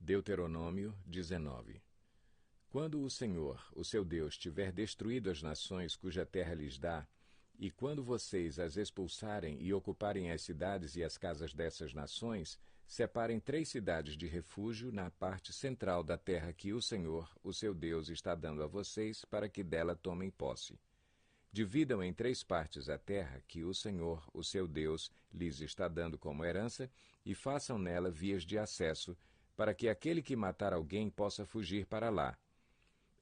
Deuteronômio 19. Quando o Senhor, o seu Deus, tiver destruído as nações cuja terra lhes dá, e quando vocês as expulsarem e ocuparem as cidades e as casas dessas nações, separem 3 cidades de refúgio na parte central da terra que o Senhor, o seu Deus, está dando a vocês para que dela tomem posse. Dividam em 3 partes a terra que o Senhor, o seu Deus, lhes está dando como herança e façam nela vias de acesso, para que aquele que matar alguém possa fugir para lá.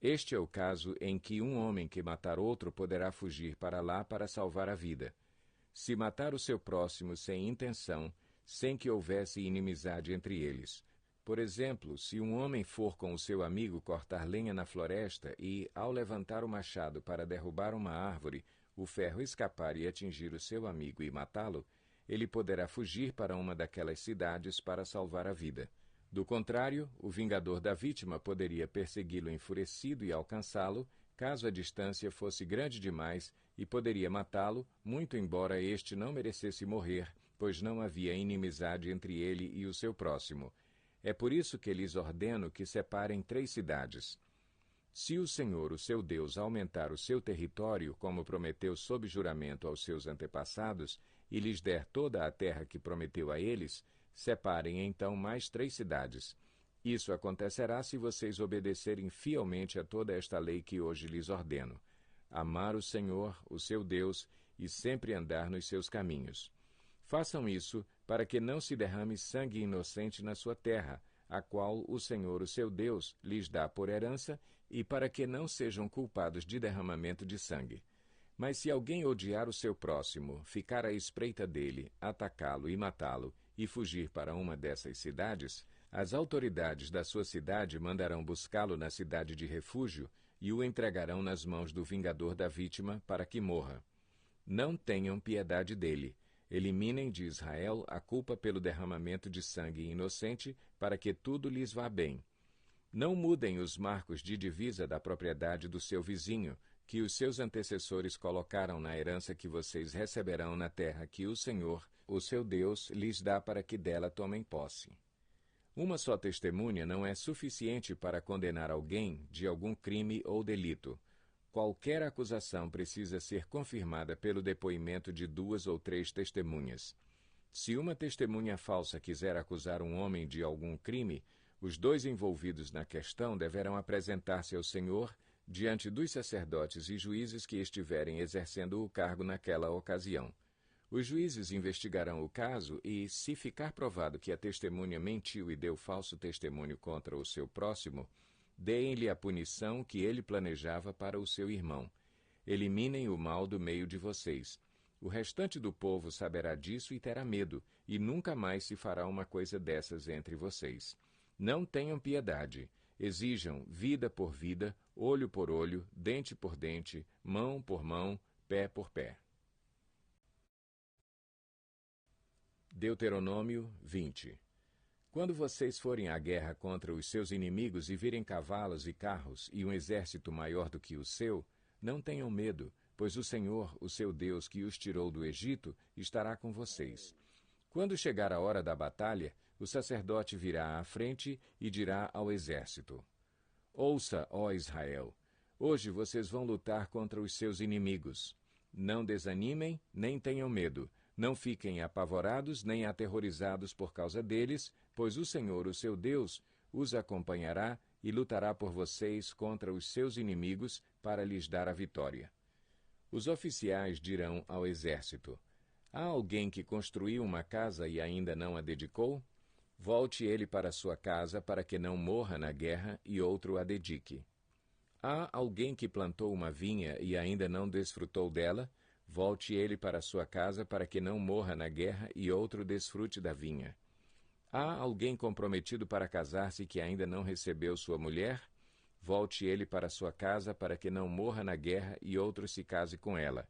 Este é o caso em que um homem que matar outro poderá fugir para lá para salvar a vida. Se matar o seu próximo sem intenção, sem que houvesse inimizade entre eles. Por exemplo, se um homem for com o seu amigo cortar lenha na floresta e, ao levantar o machado para derrubar uma árvore, o ferro escapar e atingir o seu amigo e matá-lo, ele poderá fugir para uma daquelas cidades para salvar a vida. Do contrário, o vingador da vítima poderia persegui-lo enfurecido e alcançá-lo, caso a distância fosse grande demais, e poderia matá-lo, muito embora este não merecesse morrer, pois não havia inimizade entre ele e o seu próximo. É por isso que lhes ordeno que separem 3 cidades. Se o Senhor, o seu Deus, aumentar o seu território, como prometeu sob juramento aos seus antepassados, e lhes der toda a terra que prometeu a eles, separem então mais 3 cidades. Isso acontecerá se vocês obedecerem fielmente a toda esta lei que hoje lhes ordeno: amar o Senhor, o seu Deus, e sempre andar nos seus caminhos. Façam isso para que não se derrame sangue inocente na sua terra, a qual o Senhor, o seu Deus, lhes dá por herança, e para que não sejam culpados de derramamento de sangue. Mas se alguém odiar o seu próximo, ficar à espreita dele, atacá-lo e matá-lo, e fugir para uma dessas cidades, as autoridades da sua cidade mandarão buscá-lo na cidade de refúgio e o entregarão nas mãos do vingador da vítima para que morra. Não tenham piedade dele. Eliminem de Israel a culpa pelo derramamento de sangue inocente, para que tudo lhes vá bem. Não mudem os marcos de divisa da propriedade do seu vizinho, que os seus antecessores colocaram na herança que vocês receberão na terra que o Senhor, o seu Deus, lhes dá para que dela tomem posse. Uma só testemunha não é suficiente para condenar alguém de algum crime ou delito. Qualquer acusação precisa ser confirmada pelo depoimento de 2 ou 3 testemunhas. Se uma testemunha falsa quiser acusar um homem de algum crime, os 2 envolvidos na questão deverão apresentar-se ao Senhor diante dos sacerdotes e juízes que estiverem exercendo o cargo naquela ocasião. Os juízes investigarão o caso e, se ficar provado que a testemunha mentiu e deu falso testemunho contra o seu próximo, deem-lhe a punição que ele planejava para o seu irmão. Eliminem o mal do meio de vocês. O restante do povo saberá disso e terá medo, e nunca mais se fará uma coisa dessas entre vocês. Não tenham piedade. Exijam vida por vida, olho por olho, dente por dente, mão por mão, pé por pé. Deuteronômio 20. Quando vocês forem à guerra contra os seus inimigos e virem cavalos e carros e um exército maior do que o seu, não tenham medo, pois o Senhor, o seu Deus, que os tirou do Egito, estará com vocês. Quando chegar a hora da batalha, o sacerdote virá à frente e dirá ao exército: Ouça, ó Israel, hoje vocês vão lutar contra os seus inimigos. Não desanimem, nem tenham medo. Não fiquem apavorados nem aterrorizados por causa deles, pois o Senhor, o seu Deus, os acompanhará e lutará por vocês contra os seus inimigos para lhes dar a vitória. Os oficiais dirão ao exército: Há alguém que construiu uma casa e ainda não a dedicou? Volte ele para sua casa para que não morra na guerra e outro a dedique. Há alguém que plantou uma vinha e ainda não desfrutou dela? Volte ele para sua casa para que não morra na guerra e outro desfrute da vinha. Há alguém comprometido para casar-se que ainda não recebeu sua mulher? Volte ele para sua casa para que não morra na guerra e outro se case com ela.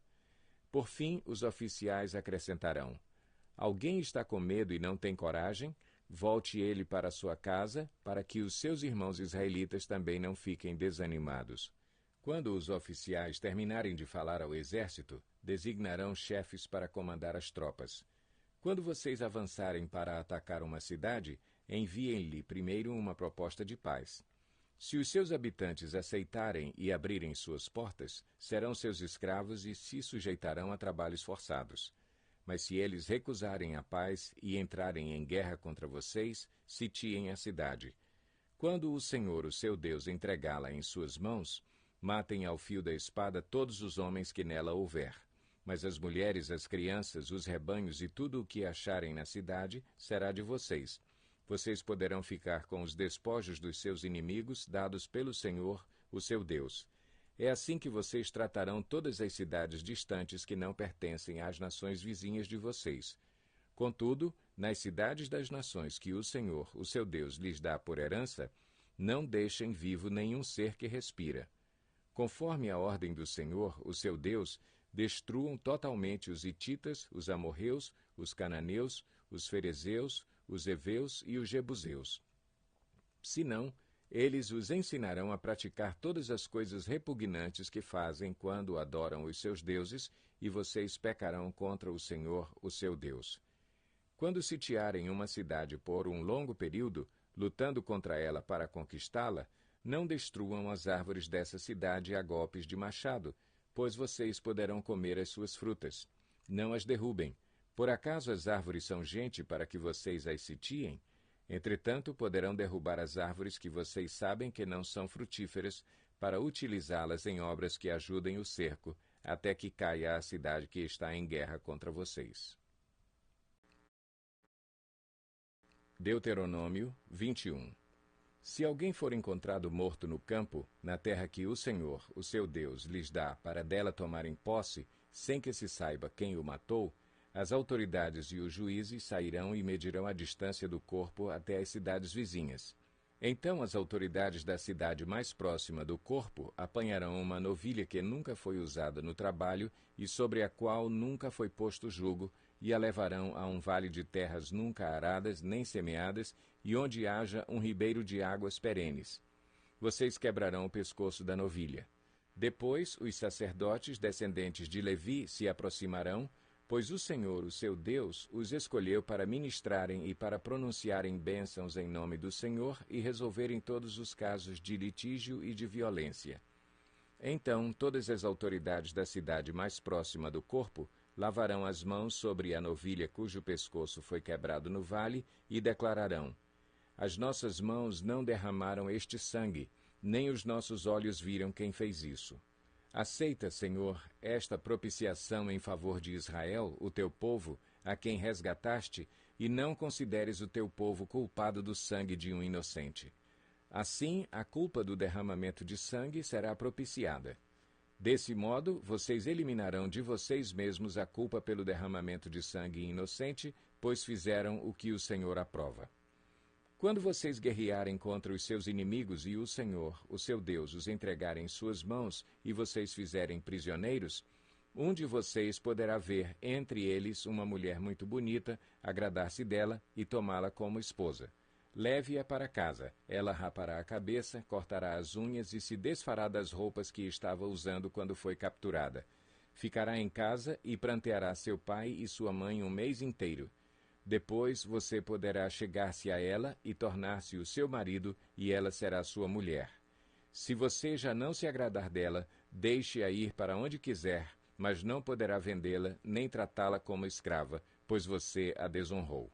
Por fim, os oficiais acrescentarão: Alguém está com medo e não tem coragem? Volte ele para sua casa para que os seus irmãos israelitas também não fiquem desanimados. Quando os oficiais terminarem de falar ao exército, designarão chefes para comandar as tropas. Quando vocês avançarem para atacar uma cidade, enviem-lhe primeiro uma proposta de paz. Se os seus habitantes aceitarem e abrirem suas portas, serão seus escravos e se sujeitarão a trabalhos forçados. Mas se eles recusarem a paz e entrarem em guerra contra vocês, sitiem a cidade. Quando o Senhor, o seu Deus, entregá-la em suas mãos, matem ao fio da espada todos os homens que nela houver. Mas as mulheres, as crianças, os rebanhos e tudo o que acharem na cidade será de vocês. Vocês poderão ficar com os despojos dos seus inimigos dados pelo Senhor, o seu Deus. É assim que vocês tratarão todas as cidades distantes que não pertencem às nações vizinhas de vocês. Contudo, nas cidades das nações que o Senhor, o seu Deus, lhes dá por herança, não deixem vivo nenhum ser que respira. Conforme a ordem do Senhor, o seu Deus, destruam totalmente os hititas, os amorreus, os cananeus, os ferezeus, os heveus e os jebuseus. Senão, eles os ensinarão a praticar todas as coisas repugnantes que fazem quando adoram os seus deuses, e vocês pecarão contra o Senhor, o seu Deus. Quando sitiarem uma cidade por um longo período, lutando contra ela para conquistá-la, não destruam as árvores dessa cidade a golpes de machado, pois vocês poderão comer as suas frutas. Não as derrubem. Por acaso as árvores são gente para que vocês as sitiem? Entretanto, poderão derrubar as árvores que vocês sabem que não são frutíferas, para utilizá-las em obras que ajudem o cerco, até que caia a cidade que está em guerra contra vocês. Deuteronômio 21. Se alguém for encontrado morto no campo, na terra que o Senhor, o seu Deus, lhes dá para dela tomarem posse, sem que se saiba quem o matou, as autoridades e os juízes sairão e medirão a distância do corpo até as cidades vizinhas. Então as autoridades da cidade mais próxima do corpo apanharão uma novilha que nunca foi usada no trabalho e sobre a qual nunca foi posto jugo, e a levarão a um vale de terras nunca aradas nem semeadas, e onde haja um ribeiro de águas perenes. Vocês quebrarão o pescoço da novilha. Depois os sacerdotes descendentes de Levi se aproximarão, pois o Senhor, o seu Deus, os escolheu para ministrarem e para pronunciarem bênçãos em nome do Senhor e resolverem todos os casos de litígio e de violência. Então todas as autoridades da cidade mais próxima do corpo lavarão as mãos sobre a novilha cujo pescoço foi quebrado no vale e declararão: As nossas mãos não derramaram este sangue, nem os nossos olhos viram quem fez isso. Aceita, Senhor, esta propiciação em favor de Israel, o teu povo, a quem resgataste, e não consideres o teu povo culpado do sangue de um inocente. Assim, a culpa do derramamento de sangue será propiciada. Desse modo, vocês eliminarão de vocês mesmos a culpa pelo derramamento de sangue inocente, pois fizeram o que o Senhor aprova. Quando vocês guerrearem contra os seus inimigos e o Senhor, o seu Deus, os entregarem em suas mãos e vocês fizerem prisioneiros, um de vocês poderá ver entre eles uma mulher muito bonita, agradar-se dela e tomá-la como esposa. Leve-a para casa, ela rapará a cabeça, cortará as unhas e se desfará das roupas que estava usando quando foi capturada. Ficará em casa e pranteará seu pai e sua mãe um mês inteiro. Depois você poderá chegar-se a ela e tornar-se o seu marido, e ela será sua mulher. Se você já não se agradar dela, deixe-a ir para onde quiser, mas não poderá vendê-la nem tratá-la como escrava, pois você a desonrou.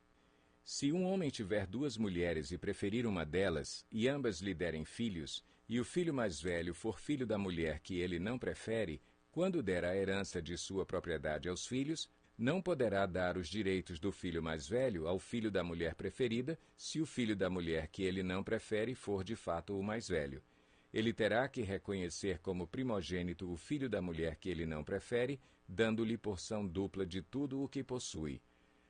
Se um homem tiver duas mulheres e preferir uma delas, e ambas lhe derem filhos, e o filho mais velho for filho da mulher que ele não prefere, quando der a herança de sua propriedade aos filhos, não poderá dar os direitos do filho mais velho ao filho da mulher preferida, se o filho da mulher que ele não prefere for de fato o mais velho. Ele terá que reconhecer como primogênito o filho da mulher que ele não prefere, dando-lhe porção dupla de tudo o que possui.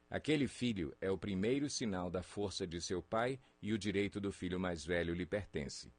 Aquele filho é o primeiro sinal da força de seu pai, e o direito do filho mais velho lhe pertence.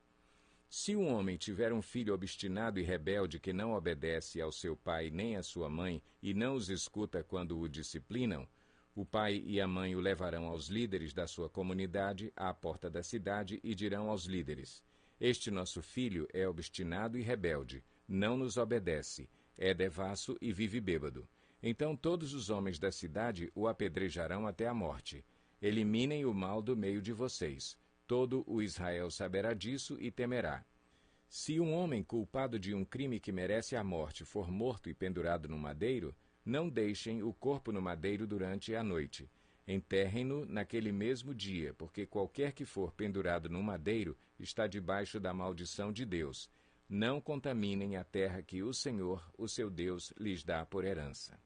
Se um homem tiver um filho obstinado e rebelde que não obedece ao seu pai nem à sua mãe e não os escuta quando o disciplinam, o pai e a mãe o levarão aos líderes da sua comunidade à porta da cidade e dirão aos líderes: Este nosso filho é obstinado e rebelde, não nos obedece, é devasso e vive bêbado. Então todos os homens da cidade o apedrejarão até a morte. Eliminem o mal do meio de vocês. Todo o Israel saberá disso e temerá. Se um homem culpado de um crime que merece a morte for morto e pendurado no madeiro, não deixem o corpo no madeiro durante a noite. Enterrem-no naquele mesmo dia, porque qualquer que for pendurado no madeiro está debaixo da maldição de Deus. Não contaminem a terra que o Senhor, o seu Deus, lhes dá por herança.